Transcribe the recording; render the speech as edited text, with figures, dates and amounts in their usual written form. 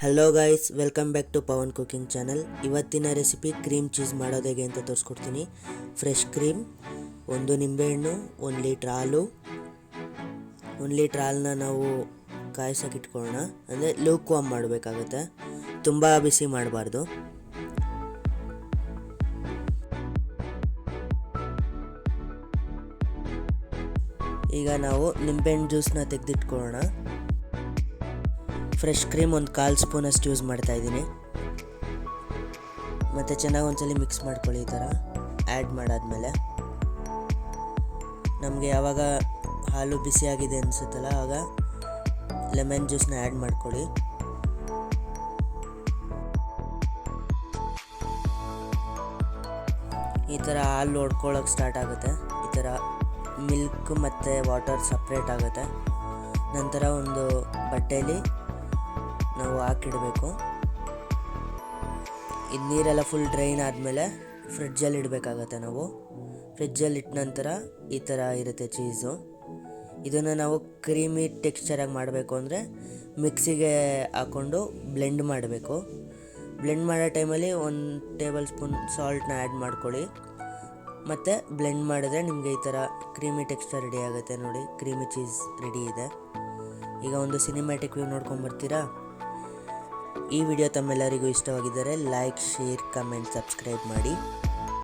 Hello guys, welcome back to Pavan cooking channel. ಇವತ್ತಿನ recipe cream cheese ಮಾಡೋದು ಹೇಗೆ ಅಂತ ತೋರಿಸ್ಕೊಡ್ತೀನಿ. ಫ್ರೆಶ್ ಕ್ರೀಮ್, ಒಂದು ನಿಂಬೆಹಣ್ಣು, 1 ಲೀಟ್ರ್ ಹಾಲು. 1 ಲೀಟ್ರ್ ಹಾಲನ್ನ ನಾವು ಕಾಯಿಸೋಕೆ ಇಟ್ಕೊಳ್ಳೋಣ. ಅಂದರೆ ಲೂಕ್ ವಾರ್ಮ್ ಮಾಡಬೇಕಾಗುತ್ತೆ, ತುಂಬ ಬಿಸಿ ಮಾಡಬಾರ್ದು. ಈಗ ನಾವು ನಿಂಬೆಹಣ್ಣು ಜ್ಯೂಸನ್ನ ತೆಗೆದಿಟ್ಕೊಳ್ಳೋಣ. ಫ್ರೆಶ್ ಕ್ರೀಮ್ ಒಂದು 1/4 ಸ್ಪೂನಷ್ಟು ಯೂಸ್ ಮಾಡ್ತಾಯಿದ್ದೀನಿ. ಮತ್ತು ಚೆನ್ನಾಗಿ ಒಂದ್ಸಲಿ ಮಿಕ್ಸ್ ಮಾಡ್ಕೊಳ್ಳಿ. ಈ ಥರ ಆ್ಯಡ್ ಮಾಡಾದ್ಮೇಲೆ ನಮಗೆ ಯಾವಾಗ ಹಾಲು ಬಿಸಿಯಾಗಿದೆ ಅನಿಸುತ್ತಲ್ಲ ಆಗ ಲೆಮನ್ ಜ್ಯೂಸನ್ನ ಆ್ಯಡ್ ಮಾಡ್ಕೊಳ್ಳಿ. ಈ ಥರ ಹಾಲು ಹೊಡ್ಕೊಳ್ಳೋಕೆ ಸ್ಟಾರ್ಟ್ ಆಗುತ್ತೆ. ಈ ಥರ ಮಿಲ್ಕ್ ಮತ್ತು ವಾಟರ್ ಸಪ್ರೇಟ್ ಆಗುತ್ತೆ. ನಂತರ ಒಂದು ಬಟ್ಟೆಯಲ್ಲಿ ನಾವು ಹಾಕಿಡಬೇಕು. ಇದು ನೀರೆಲ್ಲ ಫುಲ್ ಡ್ರೈನ್ ಆದಮೇಲೆ ಫ್ರಿಡ್ಜಲ್ಲಿ ಇಡಬೇಕಾಗತ್ತೆ. ನಾವು ಫ್ರಿಡ್ಜಲ್ಲಿ ಇಟ್ಟ ನಂತರ ಈ ಥರ ಇರುತ್ತೆ ಚೀಸು. ಇದನ್ನು ನಾವು ಕ್ರೀಮಿ ಟೆಕ್ಸ್ಚರಾಗಿ ಮಾಡಬೇಕು ಅಂದರೆ ಮಿಕ್ಸಿಗೆ ಹಾಕ್ಕೊಂಡು ಬ್ಲೆಂಡ್ ಮಾಡಬೇಕು. ಬ್ಲೆಂಡ್ ಮಾಡೋ ಟೈಮಲ್ಲಿ 1 ಟೇಬಲ್ ಸ್ಪೂನ್ ಸಾಲ್ಟ್ನ ಆ್ಯಡ್ ಮಾಡ್ಕೊಳ್ಳಿ. ಮತ್ತು ಬ್ಲೆಂಡ್ ಮಾಡಿದ್ರೆ ನಿಮಗೆ ಈ ಥರ ಕ್ರೀಮಿ ಟೆಕ್ಸ್ಚರ್ ರೆಡಿ ಆಗುತ್ತೆ. ನೋಡಿ, ಕ್ರೀಮಿ ಚೀಸ್ ರೆಡಿ ಇದೆ. ಈಗ ಒಂದು ಸಿನಿಮ್ಯಾಟಿಕ್ ವ್ಯೂ ನೋಡ್ಕೊಂಬರ್ತೀರಾ? ಈ ವಿಡಿಯೋ ತಮ್ಮೆಲ್ಲರಿಗೂ ಇಷ್ಟವಾಗಿದ್ದರೆ ಲೈಕ್, ಶೇರ್, ಕಮೆಂಟ್, ಸಬ್ಸ್ಕ್ರೈಬ್ ಮಾಡಿ.